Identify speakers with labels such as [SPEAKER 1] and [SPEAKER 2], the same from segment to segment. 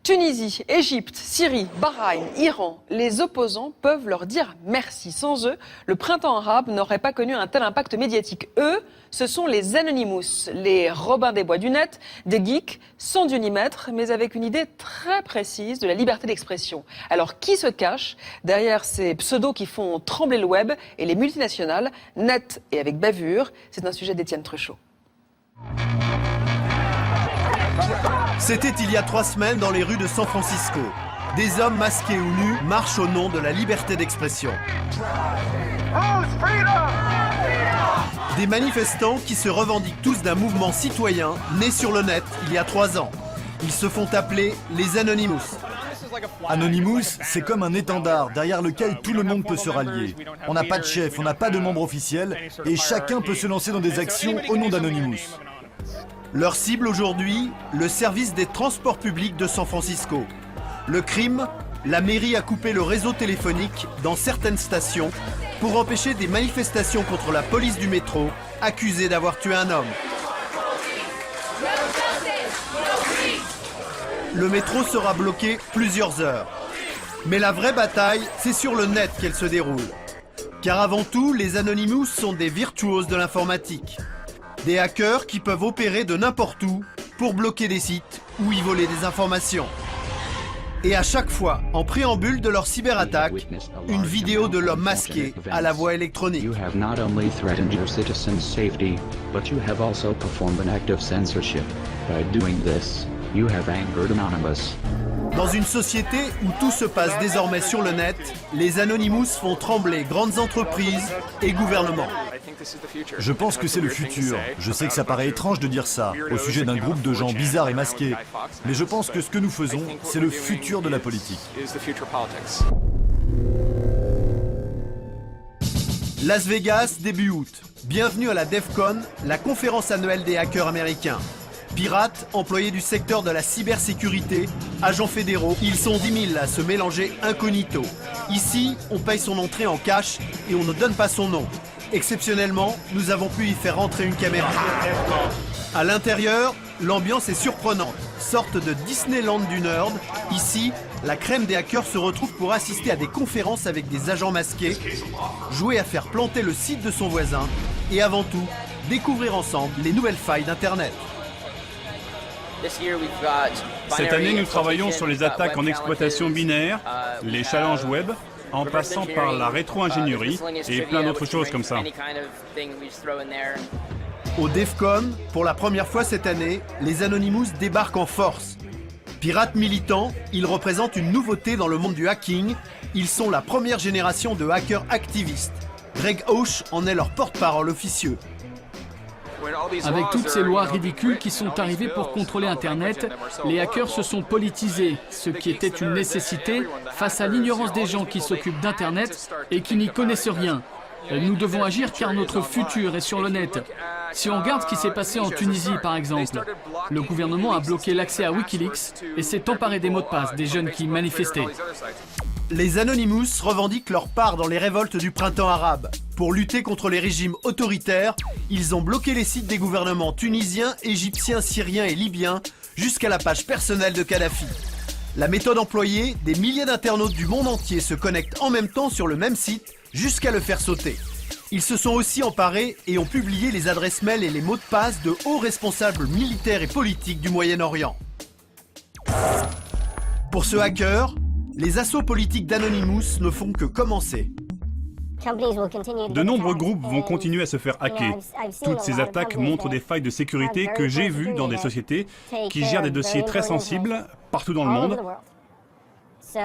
[SPEAKER 1] Tunisie, Égypte, Syrie, Bahreïn, Iran, les opposants peuvent leur dire merci. Sans eux, le printemps arabe n'aurait pas connu un tel impact médiatique. Eux, ce sont les Anonymous, les Robins des Bois du net, des geeks sans Dieu ni maître, mais avec une idée très précise de la liberté d'expression. Alors qui se cache derrière ces pseudos qui font trembler le web et les multinationales, net et avec bavure? C'est un sujet d'Étienne Truchot.
[SPEAKER 2] C'était il y a 3 semaines dans les rues de San Francisco. Des hommes masqués ou nus marchent au nom de la liberté d'expression. Des manifestants qui se revendiquent tous d'un mouvement citoyen né sur le net il y a 3 ans. Ils se font appeler les Anonymous.
[SPEAKER 3] Anonymous, c'est comme un étendard derrière lequel tout le monde peut se rallier. On n'a pas de chef, on n'a pas de membre officiel et chacun peut se lancer dans des actions au nom d'Anonymous.
[SPEAKER 2] Leur cible aujourd'hui, le service des transports publics de San Francisco. Le crime, la mairie a coupé le réseau téléphonique dans certaines stations pour empêcher des manifestations contre la police du métro accusée d'avoir tué un homme. Le métro sera bloqué plusieurs heures. Mais la vraie bataille, c'est sur le net qu'elle se déroule. Car avant tout, les Anonymous sont des virtuoses de l'informatique. Des hackers qui peuvent opérer de n'importe où pour bloquer des sites ou y voler des informations. Et à chaque fois, en préambule de leur cyberattaque, une vidéo de l'homme masqué à la voix électronique.
[SPEAKER 4] You have not only threatened your citizens' safety, but you have also performed an act of censorship. By doing this, you have angered Anonymous.
[SPEAKER 2] Dans une société où tout se passe désormais sur le net, les Anonymous font trembler grandes entreprises et gouvernements.
[SPEAKER 3] Je pense que c'est le futur. Je sais que ça paraît étrange de dire ça au sujet d'un groupe de gens bizarres et masqués. Mais je pense que ce que nous faisons, c'est le futur de la politique.
[SPEAKER 2] Las Vegas, début août. Bienvenue à la DEF CON, la conférence annuelle des hackers américains. Pirates, employés du secteur de la cybersécurité, agents fédéraux, ils sont 10 000 à se mélanger incognito. Ici, on paye son entrée en cash et on ne donne pas son nom. Exceptionnellement, nous avons pu y faire rentrer une caméra. À l'intérieur, l'ambiance est surprenante, sorte de Disneyland du nerd. Ici, la crème des hackers se retrouve pour assister à des conférences avec des agents masqués, jouer à faire planter le site de son voisin et avant tout, découvrir ensemble les nouvelles failles d'Internet.
[SPEAKER 5] Cette année, nous travaillons sur les attaques en exploitation binaire, les challenges web, en passant par la rétro-ingénierie et plein d'autres choses comme ça.
[SPEAKER 2] Au DEF CON, pour la première fois cette année, les Anonymous débarquent en force. Pirates militants, ils représentent une nouveauté dans le monde du hacking. Ils sont la première génération de hackers activistes. Greg Hoche en est leur porte-parole officieux.
[SPEAKER 6] Avec toutes ces lois ridicules qui sont arrivées pour contrôler Internet, les hackers se sont politisés, ce qui était une nécessité face à l'ignorance des gens qui s'occupent d'Internet et qui n'y connaissent rien. Nous devons agir car notre futur est sur le net. Si on regarde ce qui s'est passé en Tunisie par exemple, le gouvernement a bloqué l'accès à Wikileaks et s'est emparé des mots de passe des jeunes qui manifestaient.
[SPEAKER 2] Les Anonymous revendiquent leur part dans les révoltes du printemps arabe. Pour lutter contre les régimes autoritaires, ils ont bloqué les sites des gouvernements tunisiens, égyptiens, syriens et libyens jusqu'à la page personnelle de Kadhafi. La méthode employée, des milliers d'internautes du monde entier se connectent en même temps sur le même site jusqu'à le faire sauter. Ils se sont aussi emparés et ont publié les adresses mail et les mots de passe de hauts responsables militaires et politiques du Moyen-Orient. Pour ce hacker, les assauts politiques d'Anonymous ne font que commencer.
[SPEAKER 5] De nombreux groupes vont continuer à se faire hacker. Toutes ces attaques montrent des failles de sécurité que j'ai vues dans des sociétés qui gèrent des dossiers très sensibles partout dans le monde.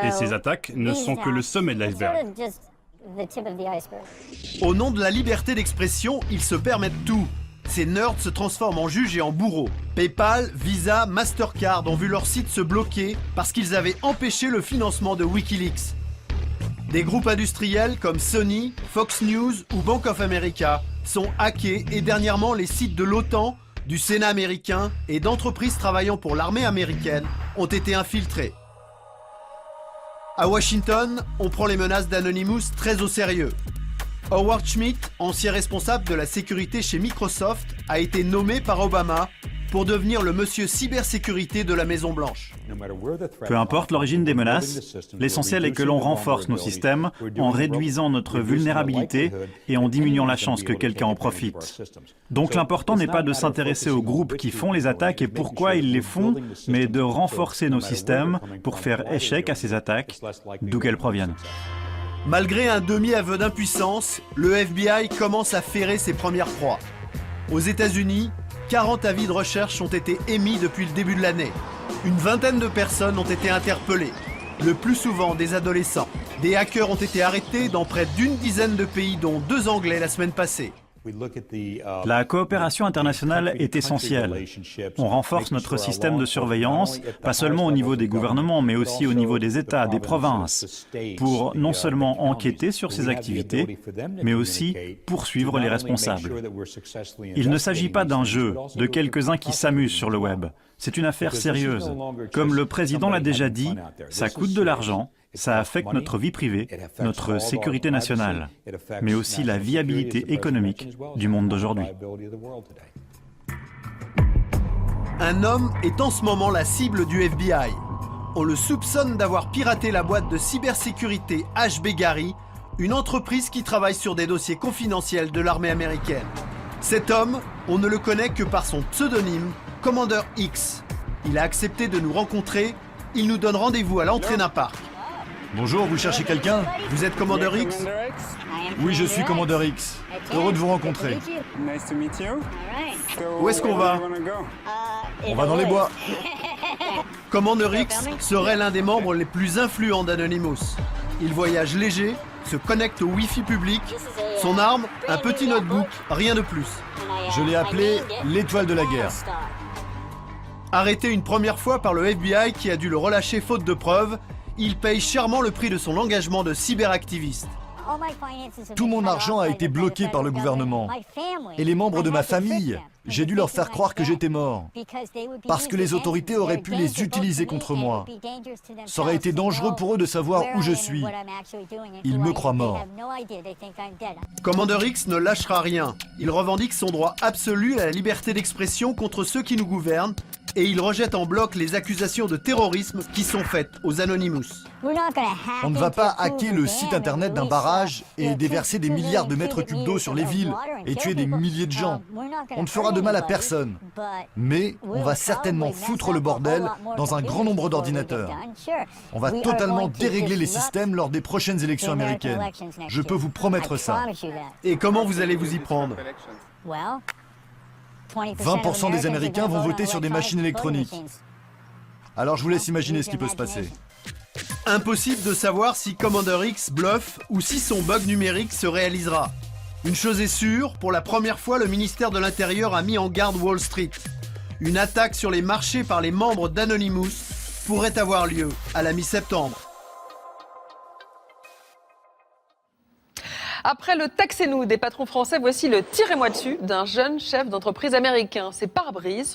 [SPEAKER 5] Et ces attaques ne sont que le sommet de l'iceberg.
[SPEAKER 2] Au nom de la liberté d'expression, ils se permettent tout. Ces nerds se transforment en juges et en bourreaux. PayPal, Visa, Mastercard ont vu leur site se bloquer parce qu'ils avaient empêché le financement de Wikileaks. Des groupes industriels comme Sony, Fox News ou Bank of America sont hackés et dernièrement les sites de l'OTAN, du Sénat américain et d'entreprises travaillant pour l'armée américaine ont été infiltrés. À Washington, on prend les menaces d'Anonymous très au sérieux. Howard Schmidt, ancien responsable de la sécurité chez Microsoft, a été nommé par Obama pour devenir le monsieur cybersécurité de la Maison-Blanche.
[SPEAKER 7] Peu importe l'origine des menaces, l'essentiel est que l'on renforce nos systèmes en réduisant notre vulnérabilité et en diminuant la chance que quelqu'un en profite. Donc l'important n'est pas de s'intéresser aux groupes qui font les attaques et pourquoi ils les font, mais de renforcer nos systèmes pour faire échec à ces attaques, d'où qu'elles proviennent.
[SPEAKER 2] Malgré un demi-aveu d'impuissance, le FBI commence à ferrer ses premières proies. Aux États-Unis, 40 avis de recherche ont été émis depuis le début de l'année. Une vingtaine de personnes ont été interpellées, le plus souvent des adolescents. Des hackers ont été arrêtés dans près d'une dizaine de pays, dont 2 Anglais la semaine passée.
[SPEAKER 7] La coopération internationale est essentielle. On renforce notre système de surveillance, pas seulement au niveau des gouvernements, mais aussi au niveau des États, des provinces, pour non seulement enquêter sur ces activités, mais aussi poursuivre les responsables. Il ne s'agit pas d'un jeu, de quelques-uns qui s'amusent sur le web. C'est une affaire sérieuse. Comme le président l'a déjà dit, ça coûte de l'argent, ça affecte notre vie privée, notre sécurité nationale, mais aussi la viabilité économique du monde d'aujourd'hui.
[SPEAKER 2] Un homme est en ce moment la cible du FBI. On le soupçonne d'avoir piraté la boîte de cybersécurité HB Gary, une entreprise qui travaille sur des dossiers confidentiels de l'armée américaine. Cet homme, on ne le connaît que par son pseudonyme, Commander X. Il a accepté de nous rencontrer, il nous donne rendez-vous à l'entrée d'un parc.
[SPEAKER 3] Bonjour, vous cherchez quelqu'un?
[SPEAKER 2] Vous êtes Commander X?
[SPEAKER 3] Oui, je suis Commander X. Heureux de vous rencontrer.
[SPEAKER 2] Où est-ce qu'on va?
[SPEAKER 3] On va dans les bois.
[SPEAKER 2] Commander X serait l'un des membres les plus influents d'Anonymous. Il voyage léger, se connecte au Wi-Fi public. Son arme, un petit notebook, rien de plus.
[SPEAKER 3] Je l'ai appelé l'étoile de la guerre.
[SPEAKER 2] Arrêté une première fois par le FBI qui a dû le relâcher faute de preuves, il paye chèrement le prix de son engagement de cyberactiviste.
[SPEAKER 3] Tout mon argent a été bloqué par le gouvernement. Et les membres de ma famille, j'ai dû leur faire croire que j'étais mort. Parce que les autorités auraient pu les utiliser contre moi. Ça aurait été dangereux pour eux de savoir où je suis. Ils me croient mort.
[SPEAKER 2] Commander X ne lâchera rien. Il revendique son droit absolu à la liberté d'expression contre ceux qui nous gouvernent et il rejette en bloc les accusations de terrorisme qui sont faites aux Anonymous.
[SPEAKER 3] On ne va pas hacker le site internet d'un barrage et déverser des milliards de mètres cubes d'eau sur les villes et tuer des milliers de gens. On ne fera de mal à personne. Mais on va certainement foutre le bordel dans un grand nombre d'ordinateurs. On va totalement dérégler les systèmes lors des prochaines élections américaines. Je peux vous promettre ça.
[SPEAKER 2] Et comment vous allez vous y prendre?
[SPEAKER 3] 20% des Américains vont voter sur des machines électroniques. Alors je vous laisse imaginer ce qui peut se passer.
[SPEAKER 2] Impossible de savoir si Commander X bluffe ou si son bug numérique se réalisera. Une chose est sûre, pour la première fois, le ministère de l'Intérieur a mis en garde Wall Street. Une attaque sur les marchés par les membres d'Anonymous pourrait avoir lieu à la mi-septembre.
[SPEAKER 1] Après le taxez-nous des patrons français, voici le tirez-moi dessus d'un jeune chef d'entreprise américain. Ses pare-brises